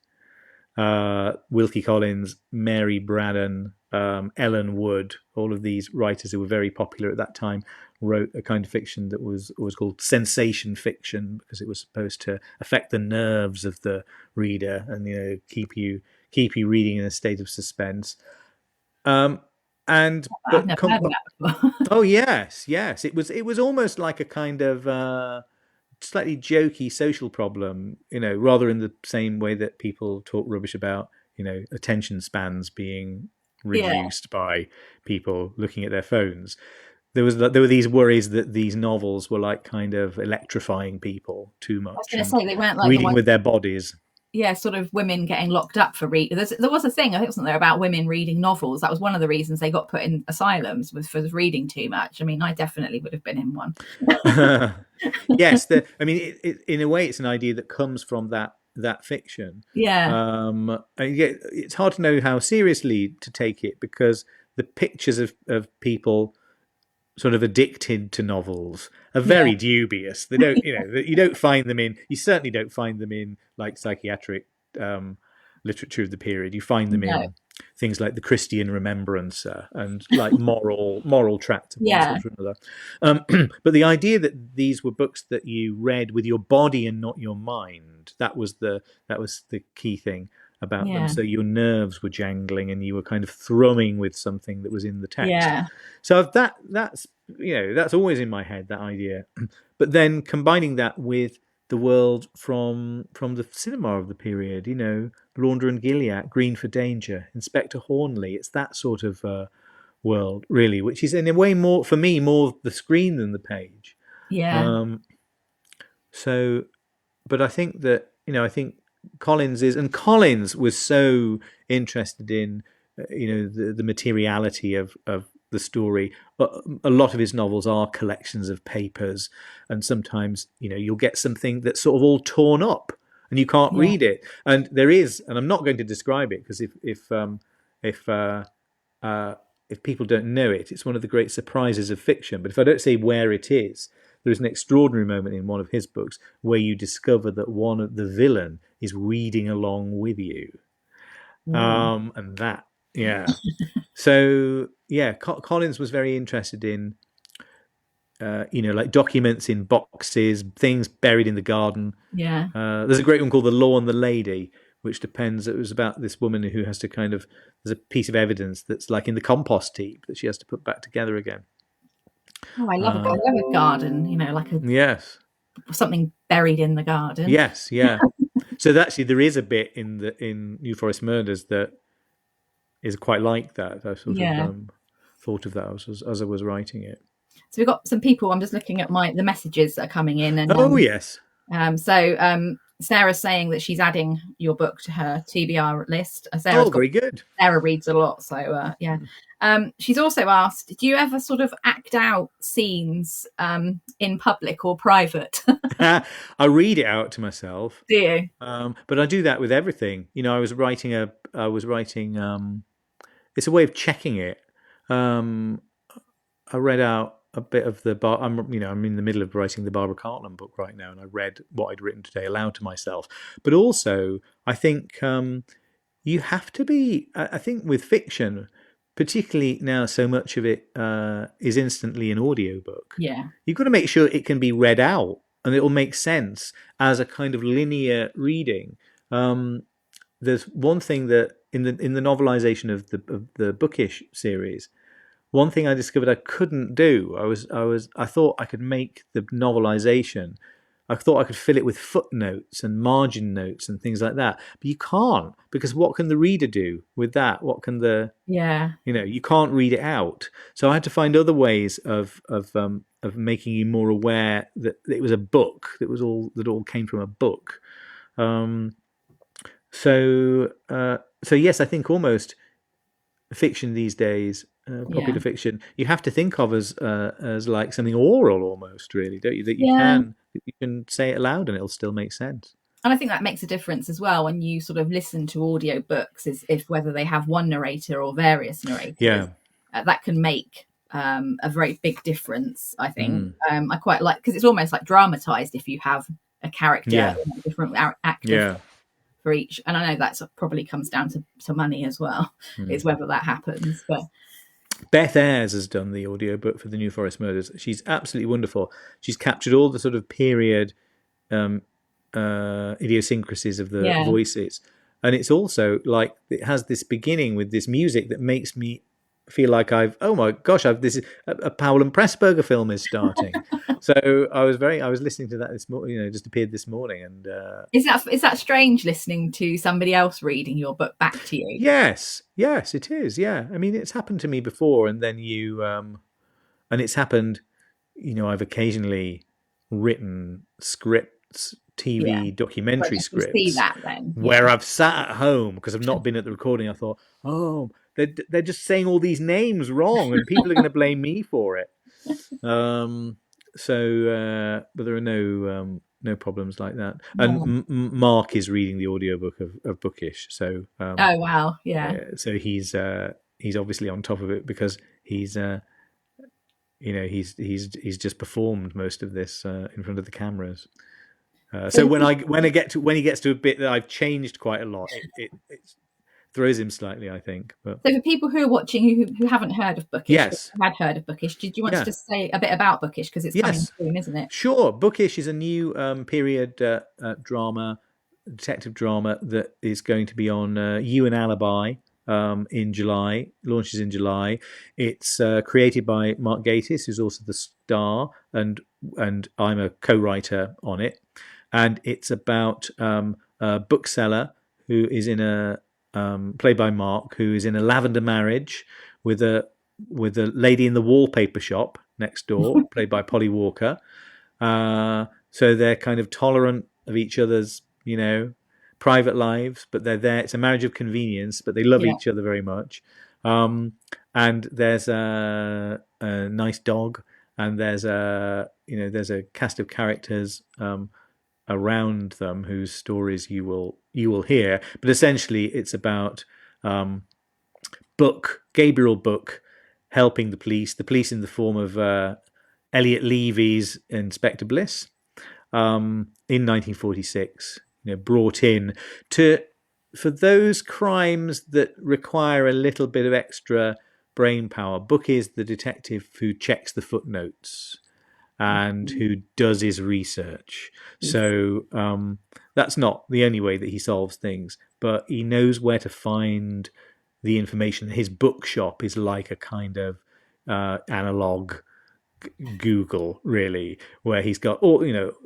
Wilkie Collins, Mary Braddon, Ellen Wood, all of these writers who were very popular at that time, wrote a kind of fiction that was called sensation fiction, because it was supposed to affect the nerves of the reader and keep you reading in a state of suspense. I've never heard of that before. Oh yes, it was almost like a kind of slightly jokey social problem, rather in the same way that people talk rubbish about, attention spans being reduced by people looking at their phones. There were these worries that these novels were like kind of electrifying people too much. I was going to say they weren't like reading with their bodies. sort of women getting locked up for there was a thing, I think, wasn't there, about women reading novels. That was one of the reasons they got put in asylums, was for reading too much. I mean, I definitely would have been in one. Yes, I mean, in a way, it's an idea that comes from that fiction. Yeah, And yet it's hard to know how seriously to take it, because the pictures of people sort of addicted to novels are yeah, very dubious. They don't, you don't find them in. You certainly don't find them in like psychiatric literature of the period. You find them no, in things like the Christian Remembrancer and like moral tracts of one yeah, sort or another. But the idea that these were books that you read with your body and not your mind, that was the key thing about them. yeah, So your nerves were jangling and you were kind of thrumming with something that was in the text. yeah, So that's always in my head, that idea. But then combining that with the world from the cinema of the period, Launder and Gilliatt, Green for Danger, Inspector Hornley. It's that sort of world, really, which is in a way more, for me, more the screen than the page. yeah, Um, so, but I think that, I think Collins was so interested in, the materiality of the story. But a lot of his novels are collections of papers, and sometimes, you'll get something that's sort of all torn up and you can't yeah, read it. And there is, and I'm not going to describe it, because if if people don't know it, it's one of the great surprises of fiction. But if I don't say where it is, there's an extraordinary moment in one of his books where you discover that one of the villain is reading along with you. ooh, And that, yeah. So, yeah, Collins was very interested in, like documents in boxes, things buried in the garden. yeah. There's a great one called The Law and the Lady, which depends. It was about this woman who has to there's a piece of evidence that's like in the compost heap that she has to put back together again. Oh, I Uh, love a garden. Like yes, something buried in the garden. yes, yeah. So actually, there is a bit in New Forest Murders that is quite like that. I sort of Yeah. thought of that as I was writing it. So we've got some people. I'm just looking at the messages that are coming in, and Oh yes. Sarah's saying that she's adding your book to her TBR list. Oh, very good. Sarah reads a lot, so yeah. She's also asked, do you ever sort of act out scenes in public or private? I read it out to myself. Do you? But I do that with everything. I was writing it's a way of checking it. I read out a bit of I'm in the middle of writing the Barbara Cartland book right now, and I read what I'd written today aloud to myself. But also, I think you have to be. I think with fiction, particularly now, so much of it is instantly an audiobook. Yeah. You've got to make sure it can be read out and it will make sense as a kind of linear reading. There's one thing that in the novelization of the Bookish series, one thing I discovered I couldn't do. I thought I could make the novelization. I thought I could fill it with footnotes and margin notes and things like that. But you can't, because what can the reader do with that? What can you can't read it out. So I had to find other ways of making you more aware that it was a book. That all came from a book. So yes, I think almost fiction these days, popular fiction, you have to think of as like something oral almost, really, don't you? That you can say it aloud and it'll still make sense. And I think that makes a difference as well when you sort of listen to audiobooks, is if whether they have one narrator or various narrators. Yeah. That can make a very big difference, I think. I quite like, because it's almost like dramatized if you have a character, different actors for each. And I know that probably comes down to money as well. It's whether that happens. But Beth Ayres has done the audiobook for the New Forest Murders. She's absolutely wonderful. She's captured all the sort of period idiosyncrasies of the voices. And it's also like it has this beginning with this music that makes me feel like oh my gosh, this is a Powell and Pressburger film is starting. So I was listening to that this morning, just appeared this morning. And is that strange, listening to somebody else reading your book back to you? Yes, it is. Yeah, I mean, it's happened to me before, and then and it's happened. I've occasionally written script TV But documentary just to see scripts, that then. where I've sat at home because I've not been at the recording. I thought, oh, they're just saying all these names wrong, and people are going to blame me for it. But there are no problems like that. And Mark is reading the audiobook of Bookish, so Oh wow, yeah. so he's obviously on top of it because he's he's just performed most of this in front of the cameras. So when he gets to a bit that I've changed quite a lot, it throws him slightly, I think. But so for people who are watching who haven't heard of Bookish, yes, or had heard of Bookish, did you want to just say a bit about Bookish because it's coming soon, isn't it? Sure. Bookish is a new period drama, detective drama that is going to be on You and Alibi in July. Launches in July. It's created by Mark Gatiss, who's also the star, and I'm a co-writer on it. And it's about a bookseller who is in a played by Mark, who is in a lavender marriage with a lady in the wallpaper shop next door, played by Polly Walker. So they're kind of tolerant of each other's, private lives, but they're there. It's a marriage of convenience, but they love each other very much. And there's a nice dog, and there's a cast of characters around them whose stories you will hear. But essentially, it's about Gabriel Book helping the police in the form of Elliot Levy's Inspector Bliss in 1946, brought in for those crimes that require a little bit of extra brain power. Book is the detective who checks the footnotes and who does his research. So that's not the only way that he solves things, but he knows where to find the information. His bookshop is like a kind of analog Google, really, where he's got all,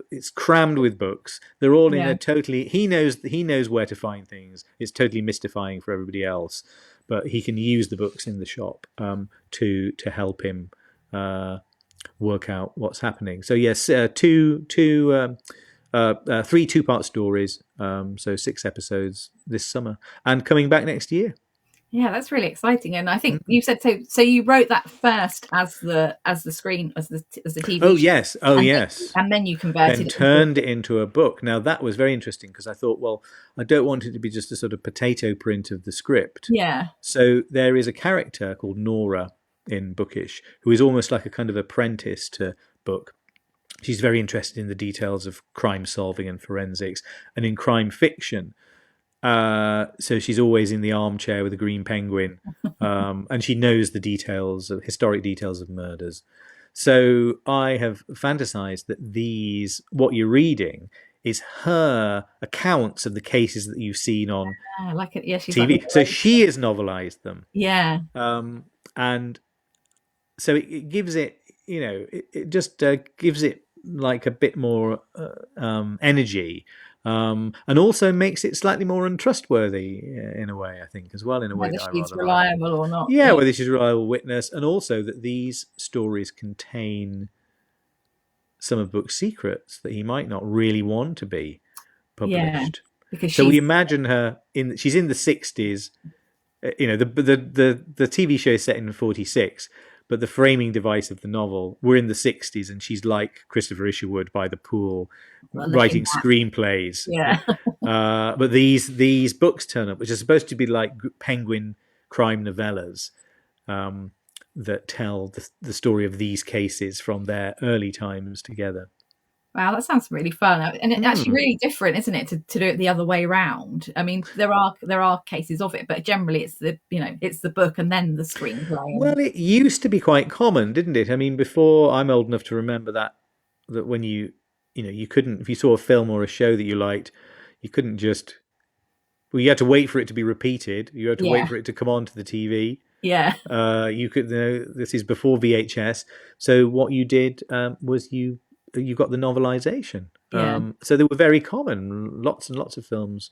it's crammed with books. They're all in a totally, he knows where to find things. It's totally mystifying for everybody else, but he can use the books in the shop to help him work out what's happening. So yes, three 2-part stories, so 6 episodes this summer, and coming back next year. Yeah, that's really exciting. And I think you said so you wrote that first as the TV oh show. Yes And then you converted turned it into a book. Now that was very interesting because I thought, well, I don't want it to be just a sort of potato print of the script. So there is a character called Nora in Bookish who is almost like a kind of apprentice to Book. She's very interested in the details of crime solving and forensics and in crime fiction. So she's always in the armchair with a green penguin, and she knows the historic details of murders. So I have fantasized that what you're reading is her accounts of the cases that you've seen on TV. So she has novelized them. And so it gives it, it just gives it like a bit more energy. And also makes it slightly more untrustworthy in a way, I think, as well, in a way that I rather reliable or not. Whether she's a reliable witness, and also that these stories contain some of Book's secrets that he might not really want to be published. So we imagine her she's in the 60s. The TV show is set in 46. But the framing device of the novel, we're in the 60s, and she's like Christopher Isherwood by the pool, writing screenplays. But these books turn up, which are supposed to be like Penguin crime novellas that tell the story of these cases from their early times together. Wow, that sounds really fun, and it's actually really different, isn't it, to do it the other way around? I mean, there are cases of it, but generally it's the book and then the screenplay. Well, it used to be quite common, didn't it? I mean, before, I'm old enough to remember that when you couldn't, if you saw a film or a show that you liked, you couldn't just. Well, you had to wait for it to be repeated. You had to wait for it to come onto the TV. You could. This is before VHS. So what you did was you got the novelization. So they were very common. Lots and lots of films.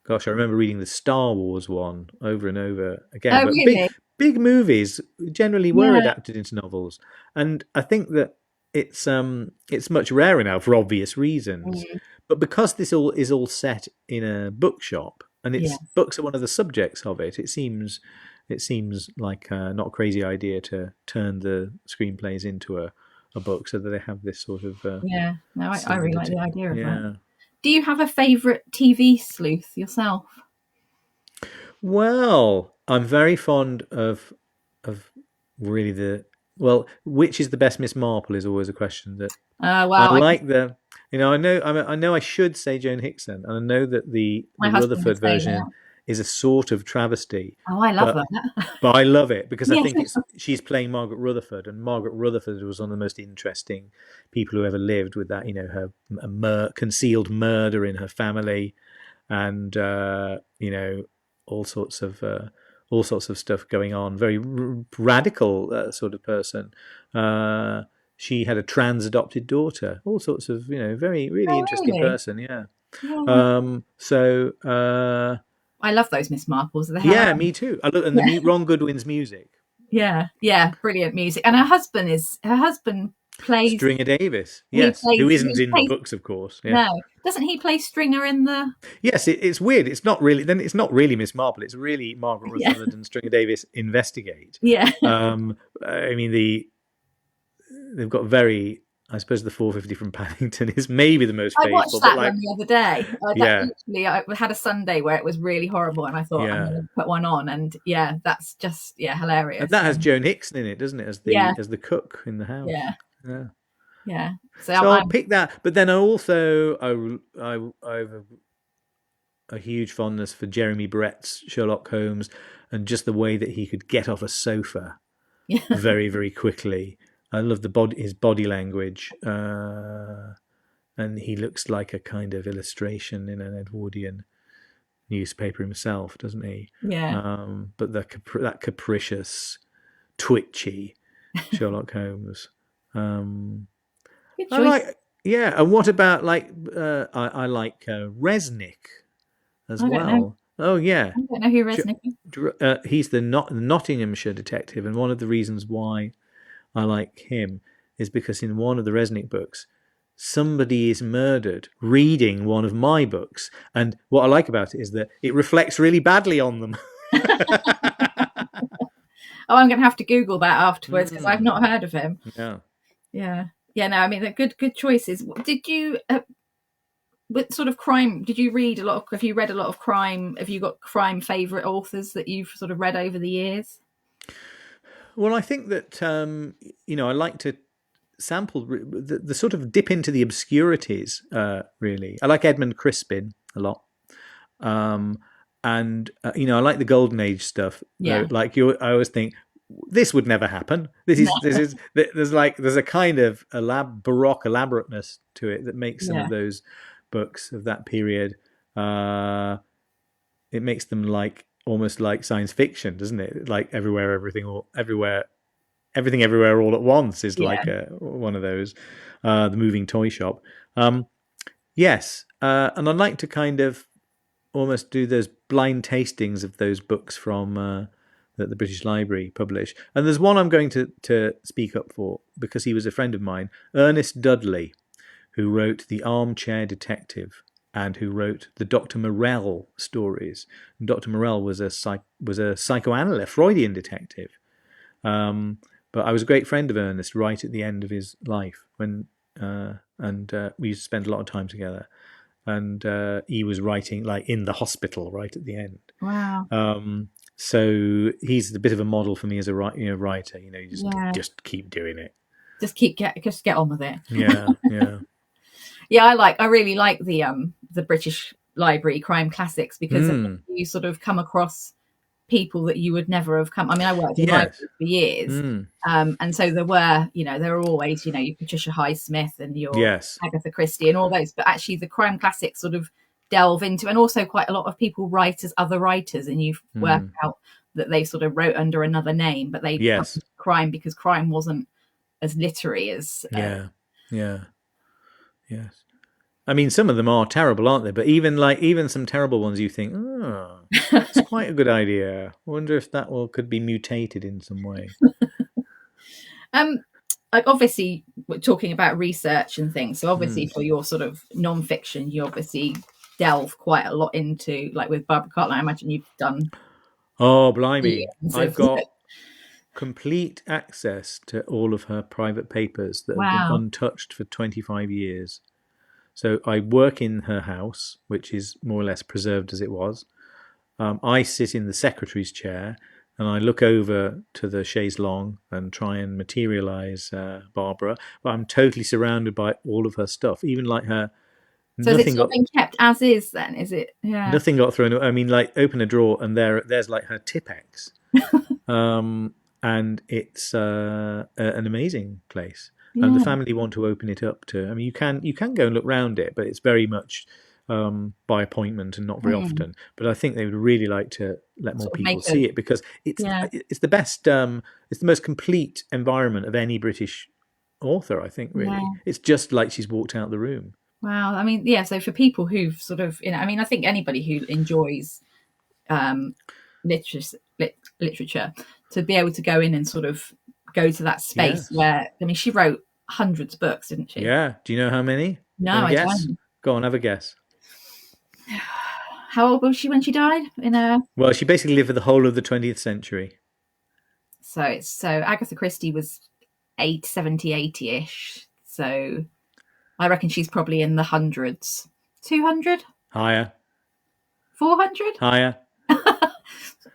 Gosh, I remember reading the Star Wars one over and over again. Oh, really? Big movies generally were adapted into novels, and I think that it's much rarer now for obvious reasons. Mm. But because this all is all set in a bookshop, and Yeah. it's books are one of the subjects of it, it seems like not a crazy idea to turn the screenplays into a book so that they have this sort of Yeah. No, I really like solidity. the idea of that. Yeah. Do you have a favourite TV sleuth yourself? Well, I'm very fond of really which is the best Miss Marple is always a question that I Well, like the I know I should say Joan Hickson, and I know that my the husband Rutherford would say version that. is a sort of travesty, Oh, I love but that. but I love it because I Yes. think she's playing Margaret Rutherford, and Margaret Rutherford was one of the most interesting people who ever lived, with that her concealed murder in her family, and all sorts of all sorts of stuff going on. Very radical sort of person. She had a trans adopted daughter. All sorts of very really Oh, interesting really? person. Yeah. Yeah. So I love those Miss Marples. They're hilarious. yeah, me too. I look and Yeah. Ron Goodwin's music. Yeah. Yeah. Brilliant music. And her husband plays. Stringer Davis, He yes, who plays. isn't He in the plays. books, of course. Yeah, No, doesn't he play Stringer in the? yes, it's weird. It's not really. Then it's not really Miss Marple. It's really Margaret Yeah. Rutherford and Stringer Davis investigate. Yeah. I mean, they've got very. I suppose the 450 from Paddington is maybe the most I faithful, watched but that like, one the other day. yeah, I had a Sunday where it was really horrible, and I thought I'm yeah, going to put one on, and yeah, that's just and hilarious. that has Joan Hickson in it, doesn't it, Yeah, as the cook in the house? yeah, Yeah. yeah. So So I'll pick that, but then I have a huge fondness for Jeremy Brett's Sherlock Holmes, and just the way that he could get off a sofa yeah, very, very quickly. I love his body language, and he looks like a kind of illustration in an Edwardian newspaper himself, doesn't he? yeah. But that capricious, twitchy Sherlock Holmes. Good I choice. like, yeah. And what about I like Resnick as I don't know. well. Oh yeah, I don't know who Resnick is. he's the Nottinghamshire detective, and one of the reasons why I like him is because in one of the Resnick books, somebody is murdered reading one of my books, and what I like about it is that it reflects really badly on them. Oh, I'm going to have to Google that afterwards because I've not heard of him. Yeah. Yeah, yeah. No, I mean, they're good choices. Did you? What sort of crime did you read a lot of? Have you read a lot of crime? Have you got crime favorite authors that you've sort of read over the years? Well, I think that I like to sample the sort of dip into the obscurities. Really, I like Edmund Crispin a lot, and I like the Golden Age stuff. Yeah. I always think this would never happen. There's a kind of Baroque elaborateness to it that makes some of those books of that period. It makes them almost like science fiction, doesn't it? Like everything, everywhere, all at once is like one of those. The moving toy shop. Yes, and I'd like to kind of almost do those blind tastings of those books from that the British Library publish. And there's one I'm going to speak up for because he was a friend of mine, Ernest Dudley, who wrote The Armchair Detective and who wrote the Dr. Morell stories. And Dr. Morell was a psychoanalyst, Freudian detective. But I was a great friend of Ernest right at the end of his life and we used to spend a lot of time together. And he was writing in the hospital right at the end. Wow. So he's a bit of a model for me as a writer. You just keep doing it. Just get on with it. Yeah, yeah. Yeah, I really like the British Library crime classics because you sort of come across people that you would never have come. I mean, I worked in libraries for years, and so there were always your Patricia Highsmith and your Agatha Christie and all those. But actually, the crime classics sort of delve into, and also quite a lot of people write as other writers, and you work out that they sort of wrote under another name, but they crime because crime wasn't as literary as Yes. I mean, some of them are terrible, aren't they? But even some terrible ones, you think, oh, it's quite a good idea. I wonder if that could be mutated in some way. like obviously we're talking about research and things. So obviously for your sort of non-fiction, you obviously delve quite a lot into, like with Barbara Cartland, I imagine you've done Oh, blimey. millions I've of got complete access to all of her private papers that have been wow. untouched for 25 years. So I work in her house, which is more or less preserved as it was. I sit in the secretary's chair and I look over to the chaise longue and try and materialize Barbara. But I'm totally surrounded by all of her stuff, even like her. So is it Nothing still got being kept as is then? Is it? Yeah. nothing got thrown. I mean, like open a drawer and there's like her Tipex, and it's an amazing place. And the Yeah. family want to open it up to. I mean, you can go and look round it, but it's very much by appointment and not very often. But I think they would really like to let more Sort of people make a see it because yeah. it's the best. It's the most complete environment of any British author. I think Yeah. really, it's just like she's walked out the room. Wow. I mean, yeah. So for people who've sort of, I mean, I think anybody who enjoys literature, literature, to be able to go in and sort of go to that space Yes. where, I mean, she wrote hundreds of books, didn't she? Yeah. Do you know how many? No, Want to I guess? don't. Go on, have a guess. How old was she when she died? Well, she basically lived for the whole of the 20th century. So Agatha Christie was 80 ish. So I reckon she's probably in the hundreds. 200? Higher. 400? Higher.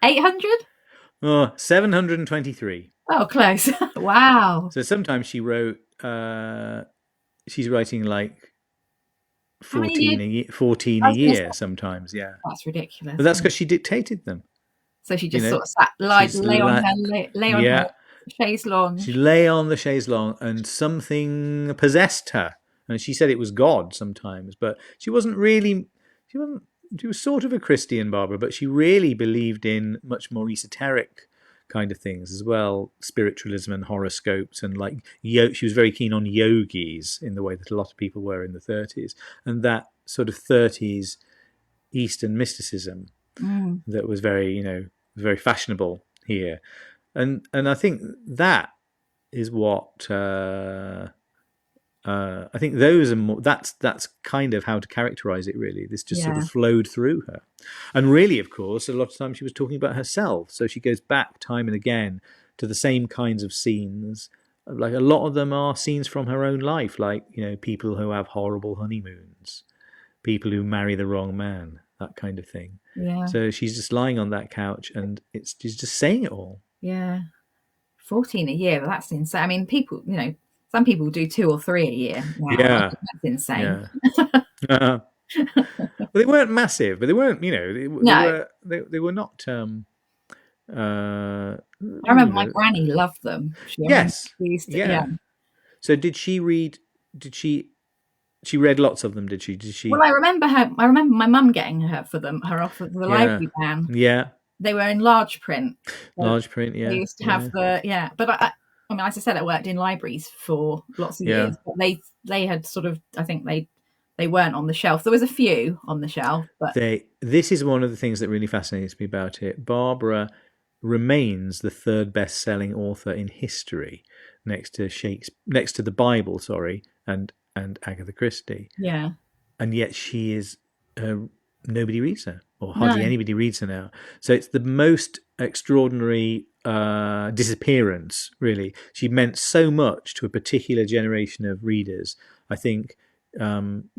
800? Oh, 723. Oh, close. Wow. So sometimes she wrote, she's writing like How many years? 14 I a was going to year say, sometimes, yeah. that's ridiculous. But that's because she dictated them, So she you just know. sort of sat, She's lay on her yeah. chaise She lounge. lay on the chaise longue and something possessed her. And she said it was God sometimes, but she wasn't really, she wasn't, she was sort of a Christian, Barbara, but she really believed in much more esoteric kind of things as well, spiritualism and horoscopes and like she was very keen on yogis in the way that a lot of people were in the 30s, and that sort of 30s Eastern mysticism that was very fashionable here, and I think that is what I think those are more. That's kind of how to characterize it. Really, this just sort Yeah. of flowed through her, and really, of course, a lot of times she was talking about herself. So she goes back time and again to the same kinds of scenes. Like a lot of them are scenes from her own life, like people who have horrible honeymoons, people who marry the wrong man, that kind of thing. Yeah. So she's just lying on that couch, and she's just saying it all. Yeah. 14 a year. That's insane. I mean, people, some people do 2 or 3 a year. Wow. Yeah, That's insane. yeah. Well, they weren't massive, but they weren't. They No. were. They were not. I remember my granny loved them. I remember Yes. she used to, yeah. Yeah. So did she read? Did she? She read lots of them. Did she? Did she? Well, I remember my mum getting her off of the Yeah. library ban. Yeah. They were in large print. So Large print. they Yeah. used to have but I mean, as I said, I worked in libraries for lots of Yeah. years, but they had sort of, I think they weren't on the shelf. There was a few on the shelf, but This is one of the things that really fascinates me about it. Barbara remains the third best-selling author in history, next to the Bible, and Agatha Christie. yeah, And yet she is nobody reads her, or hardly anybody reads her now. So it's the most extraordinary disappearance, really. She meant so much to a particular generation of readers. I think women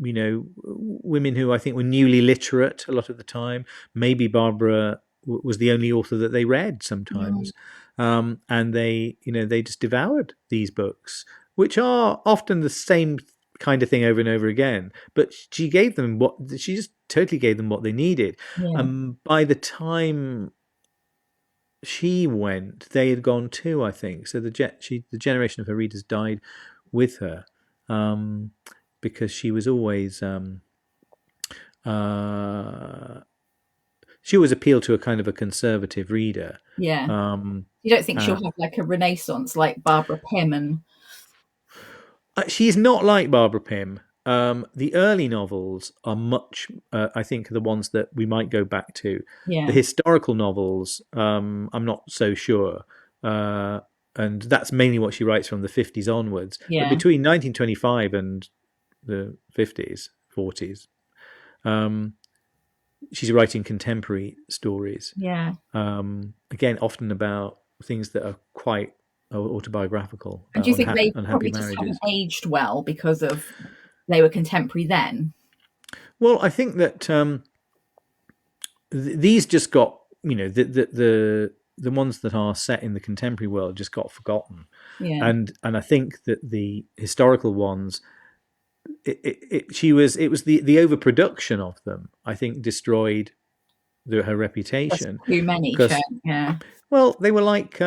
who I think were newly literate a lot of the time. Maybe Barbara was the only author that they read sometimes, and they just devoured these books, which are often the same kind of thing over and over again. But she just totally gave them what they needed. yeah. By the time she went, they had gone too, I think. So the generation of her readers died with her. Because she was always she always appealed to a kind of a conservative reader. Yeah. You don't think she'll have like a renaissance like Barbara Pym and she's not like Barbara Pym. The early novels are much, I think, the ones that we might go back to. yeah. The historical novels, I'm not so sure. and that's mainly what she writes from the 50s onwards. But Yeah. between 1925 and the 50s, 40s, she's writing contemporary stories. Yeah. Again, often about things that are quite autobiographical, And about do you think they unhappy probably just haven't marriages. aged well because of they were contemporary then? Well, I think that these just got, the ones that are set in the contemporary world just got forgotten. Yeah. And I think that the historical ones, it was the overproduction of them, I think, destroyed her Just reputation, too many. because, Yeah. well, they were like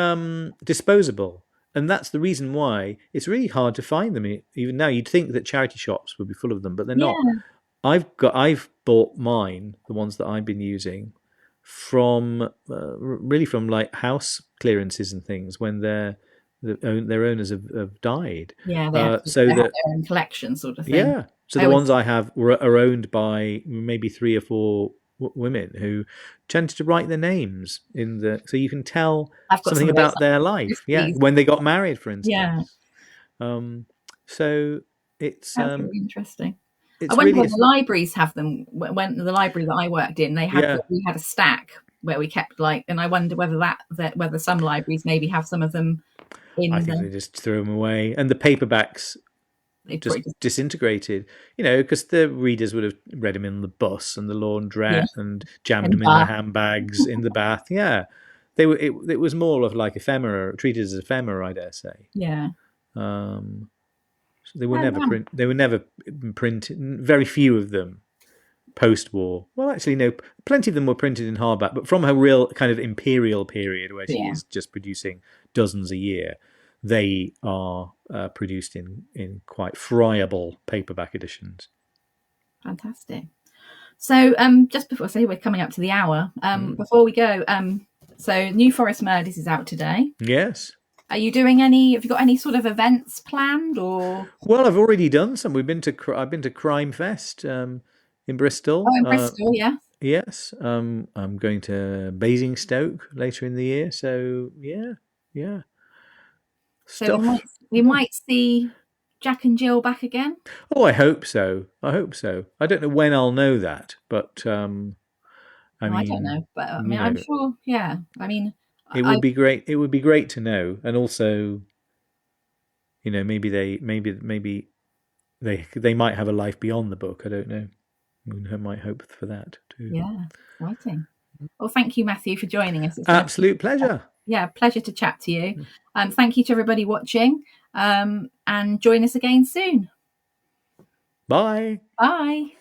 disposable. And that's the reason why it's really hard to find them. Even now, you'd think that charity shops would be full of them, but they're Yeah. not. I've bought mine, the ones that I've been using, from really from like house clearances and things when their owners have died. Yeah. They have So their own collection sort of thing. yeah, so I the always, ones I have are owned by maybe 3 or 4 women who tended to write their names in so you can tell I've got some something of those about their life. Yeah, recipes. when they got married, for Yeah. instance. So it's That's really interesting. I it's wonder really whether libraries have them. When the library that I worked in, yeah. we had a stack where we kept and I wonder whether whether some libraries maybe have some of them I in think the. they just threw them away, and the paperbacks They just probably just, disintegrated. Because the readers would have read them in the bus and the yeah, laundrette and jammed and them in their handbags in the bath. Yeah, they were. It was more of like ephemera, treated as ephemera, I dare say. yeah. So they were Oh, never wow. They were never printed. Very few of them post-war. Well, actually, no. Plenty of them were printed in hardback, but from a real kind of imperial period where she Yeah. is just producing dozens a year, they are produced in quite friable paperback editions. Fantastic. So, just before, say we're coming up to the hour. Before we go, so New Forest Murders is out today. Yes. Are you doing any? Have you got any sort of events planned or? Well, I've already done some. I've been to Crime Fest in Oh, Bristol. in Bristol, yeah. Yes. I'm going to Basingstoke later in the year. So yeah. So Stuff. we might see Jack and Jill back again. Oh, I hope so. I don't know when I'll know that, but I No, I don't mean, know, but I you mean, I'm know, sure. Yeah, I mean, it I would be great. It would be great to know, and also, maybe they might have a life beyond the book. I don't know. I might hope for that too. yeah, exciting. Well, thank you, Matthew, for joining us. It's been Absolute pleasure. pleasure to chat to you. Thank you to everybody watching, and join us again soon. Bye. Bye.